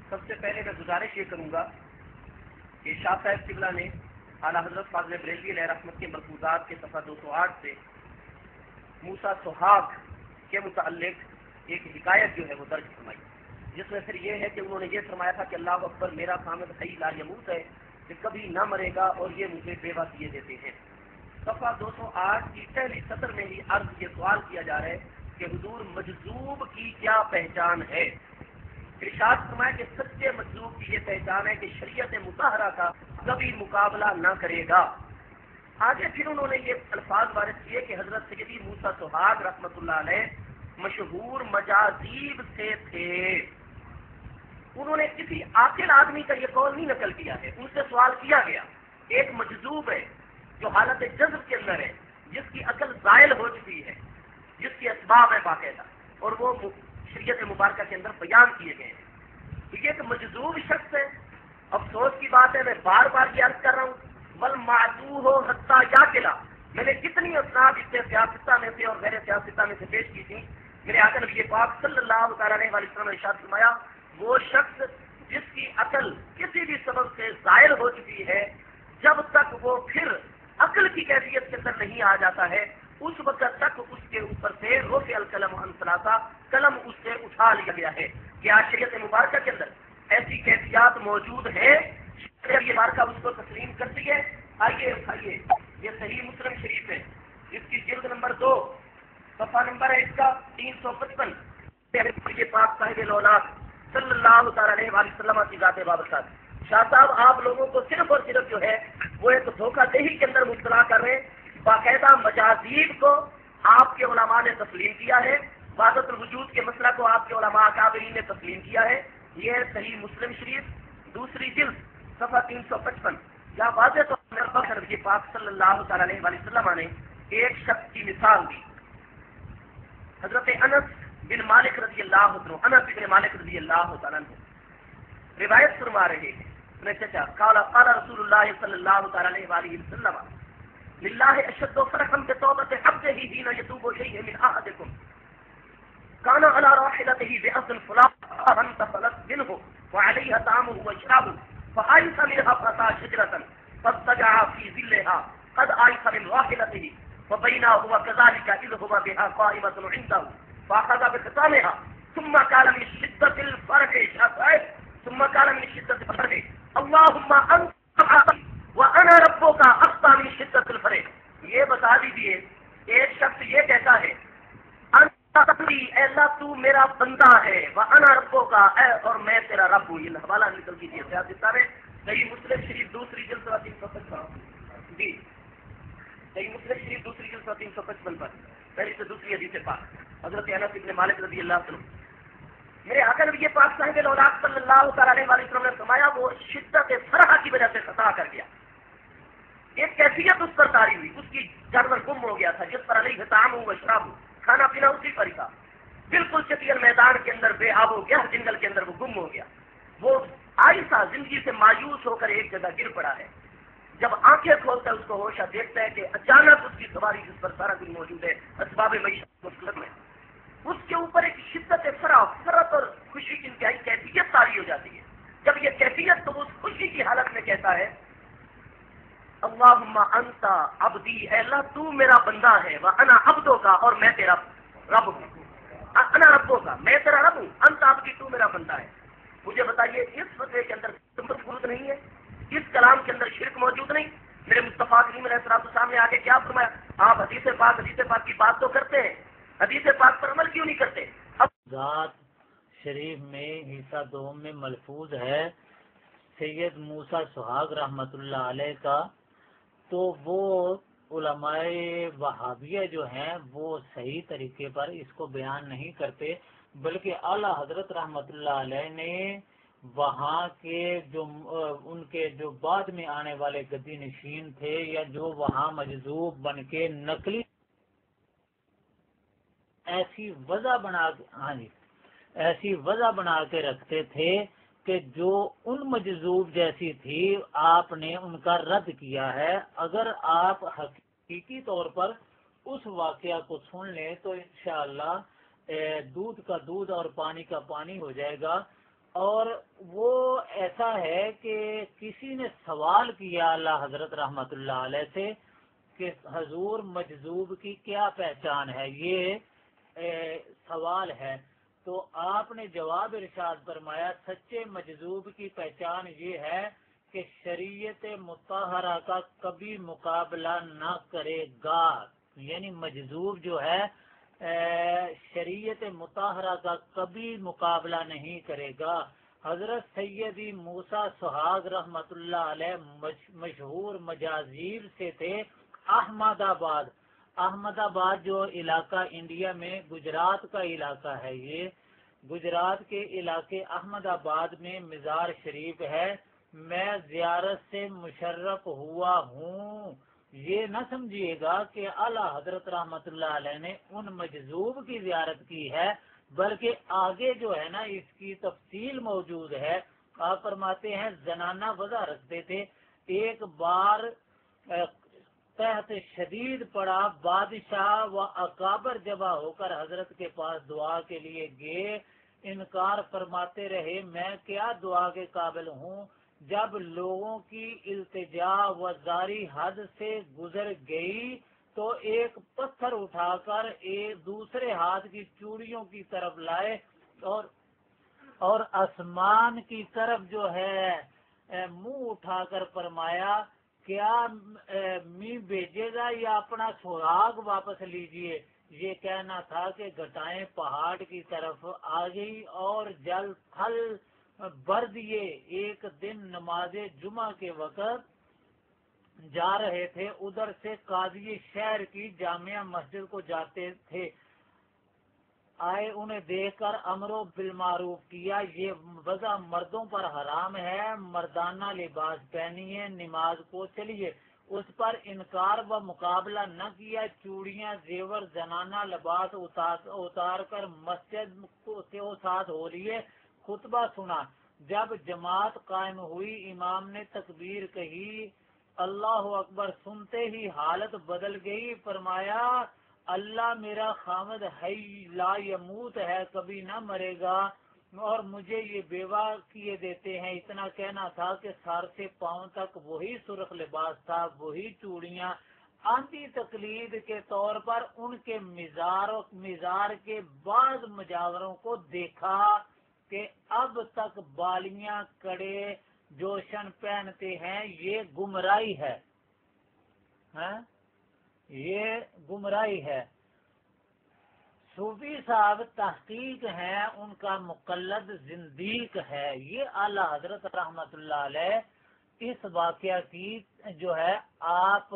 سب سے پہلے میں گزارش یہ کروں گا کہ شاہ صاحب قبلہ نے اعلیٰ حضرت فاضل بریلوی علیہ رحمت کے ملفوظات کے صفحہ 208 سے موسیٰ سہاگ کے متعلق ایک حکایت جو ہے وہ درج فرمائی، جس میں پھر یہ ہے کہ انہوں نے یہ فرمایا تھا کہ اللہ اکبر، میرا خامد حی لا یموت ہے کہ کبھی نہ مرے گا اور یہ مجھے بیوہ کیے دیتے ہیں۔ صفحہ 208 کی پہلی سطر میں ہی عرض یہ سوال کیا جا رہا ہے کہ حضور مجذوب کی کیا پہچان ہے؟ ارشاد فرمایا کہ سچے مجذوب کی یہ پہچان ہے کہ شریعت مطہرہ کا کبھی مقابلہ نہ کرے گا۔ آگے پھر انہوں نے یہ الفاظ وارد کیے کہ حضرت سیدی موسیٰ سہاگ رحمۃ اللہ علیہ مشہور مجاذیب سے تھے۔ انہوں نے کسی عاقل آدمی کا یہ قول نہیں نقل کیا ہے، ان سے سوال کیا گیا، ایک مجذوب ہے جو حالت جذب کے اندر ہے، جس کی عقل زائل ہو چکی ہے، جس کے اسباب ہے باقاعدہ، اور وہ شریعت مبارکہ کے اندر بیان کیے گئے ہیں۔ تو یہ ایک مجذوب شخص ہے۔ افسوس کی بات ہے، میں بار بار یہ عرض کر رہا ہوں، والمعدوہ حتیٰ یاکلا، میں نے کتنی اسناد اس سے سیاستہ میں سے اور غیر سیاستہ میں سے پیش کی تھی۔ میرے آقا نبی پاک صلی اللہ تعالیٰ علیہ وسلم نے ارشاد فرمایا، وہ شخص جس کی عقل کسی بھی سبب سے زائل ہو چکی ہے، جب تک وہ پھر عقل کی کیفیت کے اندر نہیں آ جاتا ہے، اس وقت تک اس کے اوپر سے رفع القلم عن ثلاثہ، قلم اس سے اٹھا لیا گیا ہے۔ کیا شریعت مبارکہ کے اندر ایسی کیفیات موجود ہیں؟ شریعت مبارکہ اس کو تسلیم کرتی ہے؟ آئیے اٹھائیے، یہ صحیح مسلم شریف ہے، اس کی جلد نمبر 2، صفحہ نمبر ہے اس کا 355، یہ پاک صاحب الاولاد صلی اللہ تعالیٰ علیہ وسلم کی ذات بابرکات۔ شاہ صاحب آپ لوگوں کو صرف اور صرف جو ہے وہ ایک دھوکہ دہی کے اندر مبتلا کر رہے ہیں۔ باقاعدہ مجاذیب کو آپ کے علماء نے تسلیم کیا ہے، وحدت الوجود کے مسئلہ کو آپ کے علماء اکابرین نے تسلیم کیا ہے۔ یہ ہے صحیح مسلم شریف، دوسری جلد، صفحہ 355۔ کیا واضح تو نبی پاک صلی اللہ تعالیٰ علیہ وسلم نے ایک شخص کی مثال دی۔ حضرت انس بن مالک رضی اللہ عنہ، انس بن مالک رضی اللہ تعالیٰ عنہ روایت فرما رہے ہیں، قال رسول اللہ صلی اللہ تعالیٰ علیہ وآلہ وسلم للہ اشد فرحا بتوبۃ عبدہ حین یتوب الیہ من احدکم کان علی راحلتہ بأرض فلاح فانتفلت منہ وعلیہ طعامہ وشرابہ فآیس منها فأتى شجرة فاضطجع في ظلها قد آیس من راحلتہ وبینا هو كذلك إذ هو بها قائمة عنده فأخذ بختامها ثم قال من شدة الفرح ثم قال من شدة الفرح اللهم أنت وأنا ربك أخطأ من شدة الفرح۔ یہ بتا دیجئے، ایک شخص یہ کہتا ہے اے اللہ تو میرا بندہ ہے، وأنا ربك اور میں تیرا رب ہوں۔ یہ حوالہ نکل کیجیے سیاستہ میں، صحیح مسلم شریف دوسری جلد 355، جی صحیح مسلم شریف دوسری جلد 355 پر پہلی سے دوسری حدیث پاک حضرت انس بن مالک رضی اللہ عنہ، میرے آقا نبی پاک صاحب الاولاد صلی اللہ تعالیٰ علیہ وسلم نے فرمایا وہ شدت فرح کی وجہ سے خطا کر گیا، ایک کیفیت اس پر طاری ہوئی، اس کی جانور گم ہو گیا تھا جس پر علیہ طعام و شراب، کھانا پینا اسی پر ہی تھا، بالکل چٹیل میدان کے اندر بے آب و گیا، جنگل کے اندر وہ گم ہو گیا، وہ آہستہ زندگی سے مایوس ہو کر ایک جگہ گر پڑا ہے۔ جب آنکھیں کھولتا ہے اس کو ہوش دیکھتا ہے کہ اچانک اس کی سواری جس پر سارا دن موجود ہے، اسباب معیشت مسلم میں، اس کے اوپر ایک شدت فرحت اور خوشی کی انتہائی کیفیت طاری ہو جاتی ہے۔ جب یہ کیفیت تو اس خوشی کی حالت میں کہتا ہے اللہم انت عبدی، اے اللہ تو میرا بندہ ہے، وانا عبدو کا اور میں تیرا رب ہوں، انا ربو کا میں تیرا رب ہوں، انت عبدی تو میرا بندہ ہے۔ مجھے بتائیے اس فتوے کے اندر موجود نہیں ہے، اس کلام کے اندر شرک موجود نہیں؟ میرے مصطفیٰ کریم علیہ الصلوۃ والسلام نے آگے کیا فرمایا؟ آپ حدیث پاک کی بات تو کرتے ہیں، حدیث پاک پر عمل کیوں نہیں کرتے؟ ذات شریف میں حصہ دوم میں ملفوظ ہے سید موسیٰ سہاگ رحمۃ اللہ علیہ کا، تو وہ علماء وہابیہ جو ہیں وہ صحیح طریقے پر اس کو بیان نہیں کرتے، بلکہ اعلیٰ حضرت رحمۃ اللہ علیہ نے وہاں کے جو ان کے جو بعد میں آنے والے گدی نشین تھے یا جو وہاں مجذوب بن کے نقلی ایسی وضع بنا کے رکھتے تھے کہ جو ان مجذوب جیسی تھی، آپ نے ان کا رد کیا ہے۔ اگر آپ حقیقی طور پر اس واقعہ کو سن لیں تو انشاءاللہ دودھ کا دودھ اور پانی کا پانی ہو جائے گا۔ اور وہ ایسا ہے کہ کسی نے سوال کیا اعلیٰ حضرت رحمت اللہ علیہ سے کہ حضور مجذوب کی کیا پہچان ہے، یہ سوال ہے، تو آپ نے جواب ارشاد فرمایا سچے مجذوب کی پہچان یہ ہے کہ شریعت مطہرہ کا کبھی مقابلہ نہ کرے گا، یعنی مجذوب جو ہے شریعت مطہرہ کا کبھی مقابلہ نہیں کرے گا۔ حضرت سیدی موسیٰ سہاگ رحمت اللہ علیہ مشہور مجاذیب سے تھے احمد آباد۔ احمد آباد جو علاقہ انڈیا میں گجرات کا علاقہ ہے، یہ گجرات کے علاقے احمد آباد میں مزار شریف ہے، میں زیارت سے مشرف ہوا ہوں۔ یہ نہ سمجھیے گا کہ اعلیٰ حضرت رحمت اللہ علیہ نے ان مجذوب کی زیارت کی ہے، بلکہ آگے جو ہے نا اس کی تفصیل موجود ہے۔ آپ فرماتے ہیں زنانہ وضع رکھتے تھے، ایک بار تحت شدید پڑا، بادشاہ و اکابر جمع ہو کر حضرت کے پاس دعا کے لیے گئے، انکار فرماتے رہے میں کیا دعا کے قابل ہوں۔ جب لوگوں کی التجا و زاری حد سے گزر گئی تو ایک پتھر اٹھا کر ایک دوسرے ہاتھ کی چوڑیوں کی طرف لائے اور آسمان کی طرف جو ہے منہ اٹھا کر فرمایا کیا می بھیجے گا یا اپنا سراغ واپس لیجئے۔ یہ کہنا تھا کہ گھٹائیں پہاڑ کی طرف آ گئی اور جل تھل بھر دیے۔ ایک دن نماز جمعہ کے وقت جا رہے تھے، ادھر سے قاضی شہر کی جامعہ مسجد کو جاتے تھے، آئے، انہیں دیکھ کر امر بالمعروف کیا، یہ وضع مردوں پر حرام ہے، مردانہ لباس پہنیے، نماز کو چلیے۔ اس پر انکار و مقابلہ نہ کیا، چوڑیاں زیور زنانہ لباس اتار کر مسجد کے ساتھ ہو لیے، خطبہ سنا۔ جب جماعت قائم ہوئی، امام نے تکبیر کہی، اللہ اکبر، سنتے ہی حالت بدل گئی، فرمایا اللہ میرا خامد حی لا یموت ہے، کبھی نہ مرے گا، اور مجھے یہ بیوہ کیے دیتے ہیں۔ اتنا کہنا تھا کہ سر سے پاؤں تک وہی سرخ لباس تھا، وہی چوڑیاں۔ آنٹی تقلید کے طور پر ان کے مزار کے بعض مجاوروں کو دیکھا کہ اب تک بالیاں کڑے جوشن پہنتے ہیں، یہ گمراہی ہے، یہ گمراہی ہے۔ صوفی صاحب تحقیق ہیں، ان کا مقلد زندیق ہے۔ یہ اعلیٰ حضرت رحمت اللہ علیہ اس واقعہ کی جو ہے آپ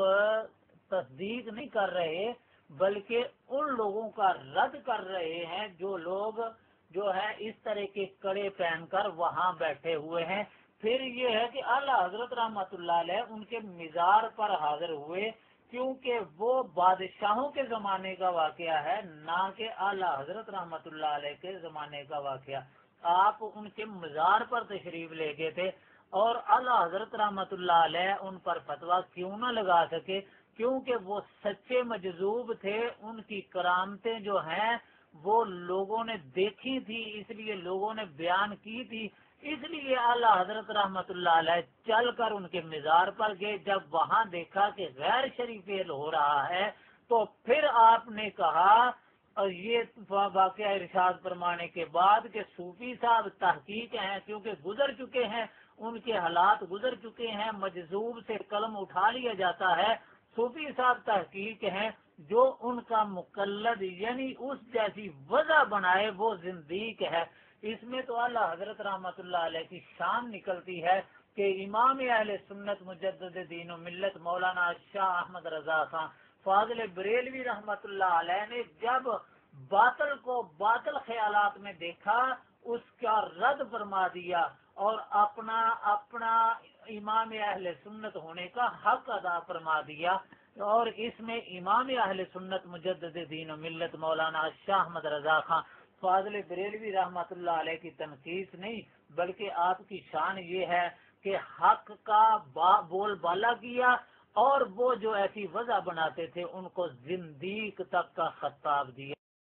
تصدیق نہیں کر رہے، بلکہ ان لوگوں کا رد کر رہے ہیں جو لوگ جو ہے اس طرح کے کڑے پہن کر وہاں بیٹھے ہوئے ہیں۔ پھر یہ ہے کہ اعلیٰ حضرت رحمت اللہ علیہ ان کے مزار پر حاضر ہوئے، کیونکہ وہ بادشاہوں کے زمانے کا واقعہ ہے، نہ کہ اعلیٰ حضرت رحمت اللہ علیہ کے زمانے کا واقعہ۔ آپ ان کے مزار پر تشریف لے گئے تھے اور اعلیٰ حضرت رحمت اللہ علیہ ان پر فتویٰ کیوں نہ لگا سکے، کیونکہ وہ سچے مجذوب تھے، ان کی کرامتیں جو ہیں وہ لوگوں نے دیکھی تھی، اس لیے لوگوں نے بیان کی تھی، اس لیے اعلیٰ حضرت رحمت اللہ علیہ چل کر ان کے مزار پر گئے۔ جب وہاں دیکھا کہ غیر شرعی فعل ہو رہا ہے تو پھر آپ نے کہا، اور یہ واقعہ ارشاد فرمانے کے بعد کہ صوفی صاحب تحقیق ہیں، کیونکہ گزر چکے ہیں، ان کے حالات گزر چکے ہیں، مجذوب سے قلم اٹھا لیا جاتا ہے، صوفی صاحب تحقیق ہیں، جو ان کا مقلد یعنی اس جیسی وضع بنائے وہ زندیق ہے۔ اس میں تو اعلیٰ حضرت رحمت اللہ علیہ کی شان نکلتی ہے کہ امام اہل سنت مجدد دین و ملت مولانا شاہ احمد رضا خان فاضل بریلوی رحمت اللہ علیہ نے جب باطل کو باطل خیالات میں دیکھا، اس کا رد فرما دیا اور اپنا امام اہل سنت ہونے کا حق ادا فرما دیا۔ اور اس میں امام اہل سنت مجدد دین و ملت مولانا شاہ احمد رضا خان فاضل بریلوی رحمت اللہ علیہ کی تنقید نہیں، بلکہ آپ کی شان یہ ہے کہ حق کا بول بالا کیا، اور وہ جو ایسی وضع بناتے تھے ان کو زندیق تک کا خطاب دیا۔